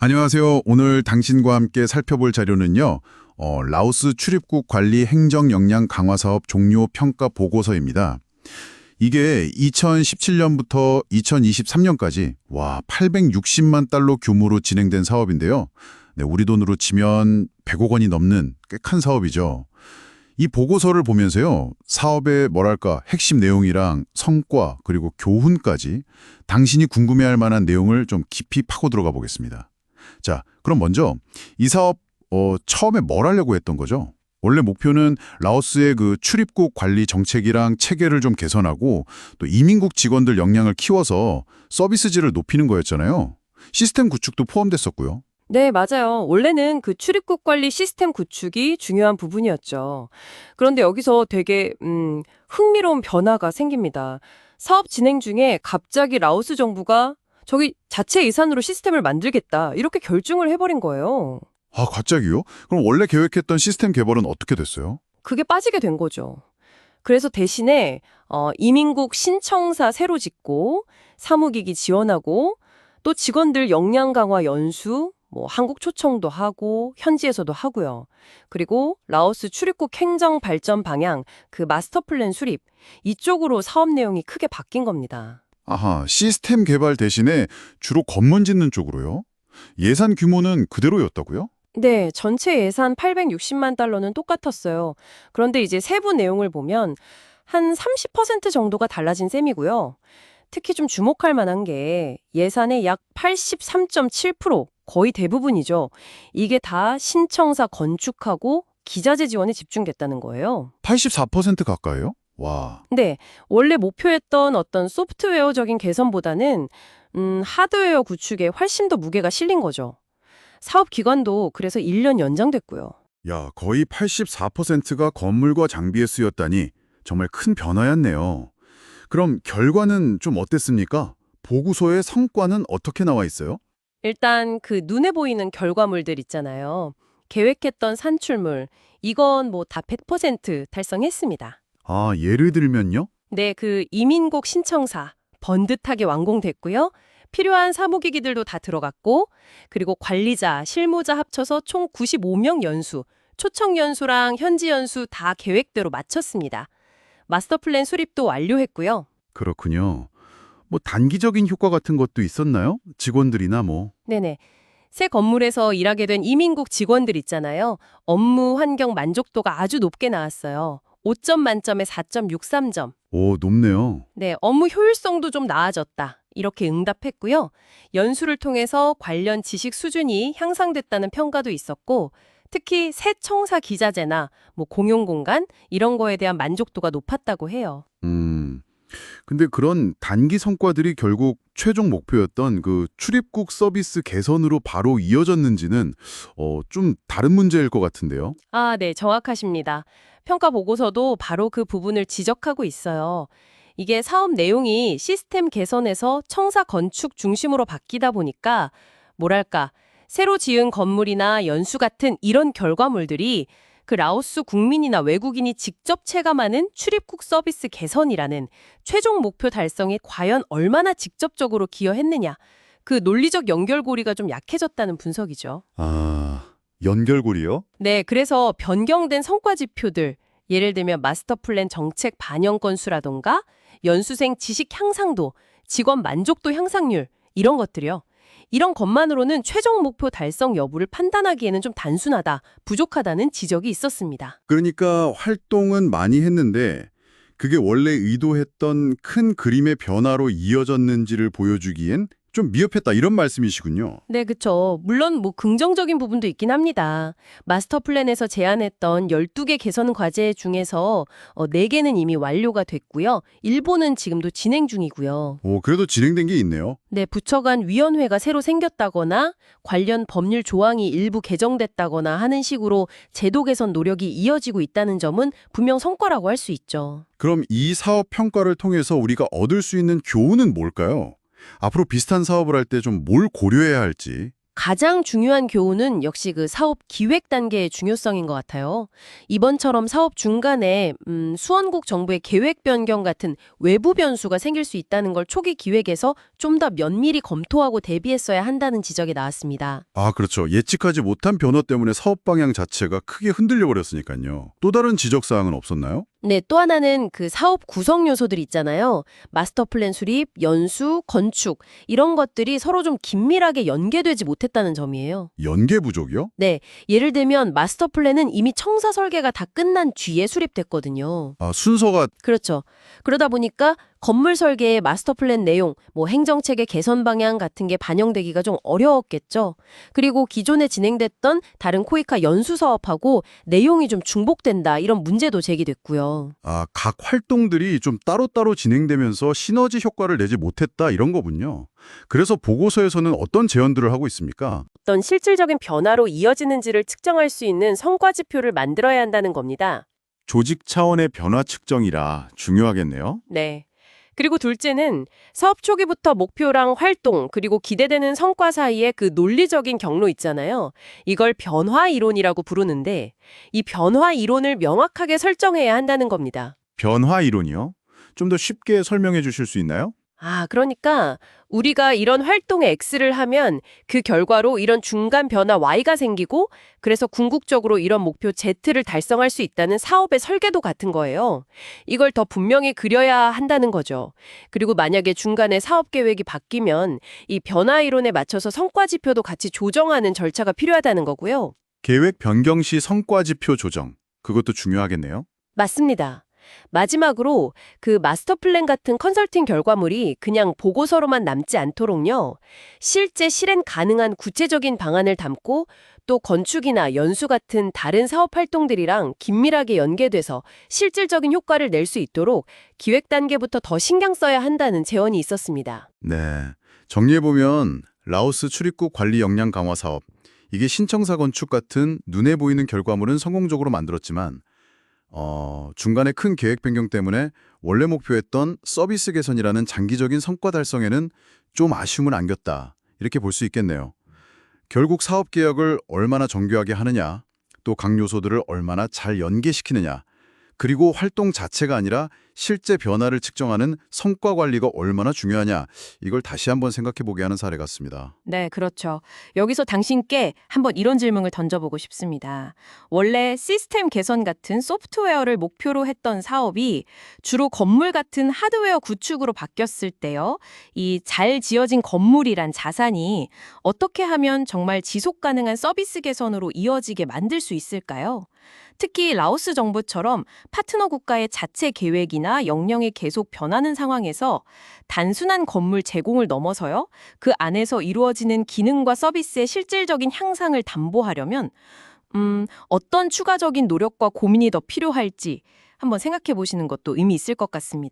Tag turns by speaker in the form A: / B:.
A: 안녕하세요. 오늘 당신과 함께 살펴볼 자료는요. 라오스 출입국 관리 행정 역량 강화 사업 종료 평가 보고서입니다. 이게 2017년부터 2023년까지 860만 달러 규모로 진행된 사업인데요. 네, 우리 돈으로 치면 100억 원이 넘는 꽤 큰 사업이죠. 이 보고서를 보면서요. 사업의 핵심 내용이랑 성과 그리고 교훈까지 당신이 궁금해할 만한 내용을 좀 깊이 파고 들어가 보겠습니다. 자, 그럼 먼저 이 사업 처음에 뭘 하려고 했던 거죠? 원래 목표는 라오스의 그 출입국 관리 정책이랑 체계를 좀 개선하고 또 이민국 직원들 역량을 키워서 서비스질을 높이는 거였잖아요. 시스템 구축도 포함됐었고요.
B: 네, 맞아요. 원래는 그 출입국 관리 시스템 구축이 중요한 부분이었죠. 그런데 여기서 되게 흥미로운 변화가 생깁니다. 사업 진행 중에 갑자기 라오스 정부가 저기 자체 예산으로 시스템을 만들겠다 이렇게 결정을 해버린 거예요.
A: 아, 갑자기요? 그럼 원래 계획했던 시스템 개발은 어떻게 됐어요?
B: 그게 빠지게 된 거죠. 그래서 대신에 이민국 신청사 새로 짓고 사무기기 지원하고 또 직원들 역량 강화 연수 한국 초청도 하고 현지에서도 하고요. 그리고 라오스 출입국 행정 발전 방향 그 마스터 플랜 수립 이쪽으로 사업 내용이 크게 바뀐 겁니다.
A: 아하, 시스템 개발 대신에 주로 건물 짓는 쪽으로요? 예산 규모는 그대로였다고요?
B: 네, 전체 예산 860만 달러는 똑같았어요. 그런데 이제 세부 내용을 보면 한 30% 정도가 달라진 셈이고요. 특히 좀 주목할 만한 게 예산의 약 83.7% 거의 대부분이죠. 이게 다 신청사 건축하고 기자재 지원에 집중됐다는 거예요.
A: 84% 가까이요? 와.
B: 네, 원래 목표했던 어떤 소프트웨어적인 개선보다는 하드웨어 구축에 훨씬 더 무게가 실린 거죠. 사업 기간도 그래서 1년 연장됐고요.
A: 야, 거의 84%가 건물과 장비에 쓰였다니 정말 큰 변화였네요. 그럼 결과는 좀 어땠습니까? 보고서의 성과는 어떻게 나와 있어요?
B: 일단 그 눈에 보이는 결과물들 있잖아요. 계획했던 산출물, 이건 다 100% 달성했습니다.
A: 아, 예를 들면요?
B: 네, 그 이민국 신청사 번듯하게 완공됐고요. 필요한 사무기기들도 다 들어갔고, 그리고 관리자, 실무자 합쳐서 총 95명 연수, 초청 연수랑 현지 연수 다 계획대로 마쳤습니다. 마스터 플랜 수립도 완료했고요.
A: 그렇군요. 단기적인 효과 같은 것도 있었나요? 직원들이나 뭐.
B: 네네. 새 건물에서 일하게 된 이민국 직원들 있잖아요. 업무 환경 만족도가 아주 높게 나왔어요. 5점 만점에 4.63점.
A: 오, 높네요.
B: 네, 업무 효율성도 좀 나아졌다. 이렇게 응답했고요. 연수를 통해서 관련 지식 수준이 향상됐다는 평가도 있었고, 특히 새 청사 기자재나 공용 공간 이런 거에 대한 만족도가 높았다고 해요.
A: 음. 근데 그런 단기 성과들이 결국 최종 목표였던 그 출입국 서비스 개선으로 바로 이어졌는지는 좀 다른 문제일 것 같은데요.
B: 아, 네, 정확하십니다. 평가 보고서도 바로 그 부분을 지적하고 있어요. 이게 사업 내용이 시스템 개선에서 청사 건축 중심으로 바뀌다 보니까 뭐랄까, 새로 지은 건물이나 연수 같은 이런 결과물들이 그 라오스 국민이나 외국인이 직접 체감하는 출입국 서비스 개선이라는 최종 목표 달성에 과연 얼마나 직접적으로 기여했느냐, 그 논리적 연결고리가 좀 약해졌다는 분석이죠.
A: 아, 연결고리요?
B: 네, 그래서 변경된 성과 지표들, 예를 들면 마스터 플랜 정책 반영 건수라던가 연수생 지식 향상도, 직원 만족도 향상률 이런 것들이요. 이런 것만으로는 최종 목표 달성 여부를 판단하기에는 좀 단순하다, 부족하다는 지적이 있었습니다.
A: 그러니까 활동은 많이 했는데 그게 원래 의도했던 큰 그림의 변화로 이어졌는지를 보여주기엔 좀 미흡했다 이런 말씀이시군요.
B: 네, 그쵸. 물론 긍정적인 부분도 있긴 합니다. 마스터 플랜에서 제안했던 12개 개선 과제 중에서 4개는 이미 완료가 됐고요. 일부는 지금도 진행 중이고요.
A: 오, 그래도 진행된 게 있네요.
B: 네, 부처 간 위원회가 새로 생겼다거나 관련 법률 조항이 일부 개정됐다거나 하는 식으로 제도 개선 노력이 이어지고 있다는 점은 분명 성과라고 할 수 있죠.
A: 그럼 이 사업 평가를 통해서 우리가 얻을 수 있는 교훈은 뭘까요? 앞으로 비슷한 사업을 할 때 좀 뭘 고려해야 할지.
B: 가장 중요한 교훈은 역시 그 사업 기획 단계의 중요성인 것 같아요. 이번처럼 사업 중간에 수원국 정부의 계획 변경 같은 외부 변수가 생길 수 있다는 걸 초기 기획에서 좀 더 면밀히 검토하고 대비했어야 한다는 지적이 나왔습니다.
A: 아, 그렇죠. 예측하지 못한 변화 때문에 사업 방향 자체가 크게 흔들려 버렸으니까요. 또 다른 지적 사항은 없었나요?
B: 네, 또 하나는 그 사업 구성 요소들 있잖아요. 마스터 플랜 수립, 연수, 건축 이런 것들이 서로 좀 긴밀하게 연계되지 못했다는 점이에요.
A: 연계 부족이요?
B: 네, 예를 들면 마스터 플랜은 이미 청사 설계가 다 끝난 뒤에 수립됐거든요.
A: 아, 순서가
B: 그렇죠. 그러다 보니까 건물 설계의 마스터 플랜 내용, 뭐 행정체계 개선 방향 같은 게 반영되기가 좀 어려웠겠죠. 그리고 기존에 진행됐던 다른 코이카 연수 사업하고 내용이 좀 중복된다 이런 문제도 제기됐고요.
A: 각 활동들이 좀 따로따로 진행되면서 시너지 효과를 내지 못했다 이런 거군요. 그래서 보고서에서는 어떤 제언들을 하고 있습니까?
B: 어떤 실질적인 변화로 이어지는지를 측정할 수 있는 성과 지표를 만들어야 한다는 겁니다.
A: 조직 차원의 변화 측정이라 중요하겠네요.
B: 네. 그리고 둘째는 사업 초기부터 목표랑 활동 그리고 기대되는 성과 사이에 그 논리적인 경로 있잖아요. 이걸 변화 이론이라고 부르는데 이 변화 이론을 명확하게 설정해야 한다는 겁니다.
A: 변화 이론이요? 좀 더 쉽게 설명해 주실 수 있나요?
B: 그러니까 우리가 이런 활동에 X를 하면 그 결과로 이런 중간 변화 Y가 생기고 그래서 궁극적으로 이런 목표 Z를 달성할 수 있다는 사업의 설계도 같은 거예요. 이걸 더 분명히 그려야 한다는 거죠. 그리고 만약에 중간에 사업 계획이 바뀌면 이 변화 이론에 맞춰서 성과 지표도 같이 조정하는 절차가 필요하다는 거고요.
A: 계획 변경 시 성과 지표 조정. 그것도 중요하겠네요.
B: 맞습니다. 마지막으로 그 마스터 플랜 같은 컨설팅 결과물이 그냥 보고서로만 남지 않도록요. 실제 실행 가능한 구체적인 방안을 담고 또 건축이나 연수 같은 다른 사업 활동들이랑 긴밀하게 연계돼서 실질적인 효과를 낼 수 있도록 기획 단계부터 더 신경 써야 한다는 제언이 있었습니다.
A: 네. 정리해보면 라오스 출입국 관리 역량 강화 사업. 이게 신청사 건축 같은 눈에 보이는 결과물은 성공적으로 만들었지만 중간에 큰 계획 변경 때문에 원래 목표했던 서비스 개선이라는 장기적인 성과 달성에는 좀 아쉬움을 안겼다. 이렇게 볼 수 있겠네요. 결국 사업 계획을 얼마나 정교하게 하느냐, 또 각 요소들을 얼마나 잘 연계시키느냐, 그리고 활동 자체가 아니라 실제 변화를 측정하는 성과 관리가 얼마나 중요하냐, 이걸 다시 한번 생각해 보게 하는 사례 같습니다.
C: 네, 그렇죠. 여기서 당신께 한번 이런 질문을 던져보고 싶습니다. 원래 시스템 개선 같은 소프트웨어를 목표로 했던 사업이 주로 건물 같은 하드웨어 구축으로 바뀌었을 때요. 이 잘 지어진 건물이란 자산이 어떻게 하면 정말 지속 가능한 서비스 개선으로 이어지게 만들 수 있을까요? 특히 라오스 정부처럼 파트너 국가의 자체 계획이나 역량이 계속 변하는 상황에서 단순한 건물 제공을 넘어서요. 그 안에서 이루어지는 기능과 서비스의 실질적인 향상을 담보하려면 어떤 추가적인 노력과 고민이 더 필요할지 한번 생각해 보시는 것도 의미 있을 것 같습니다.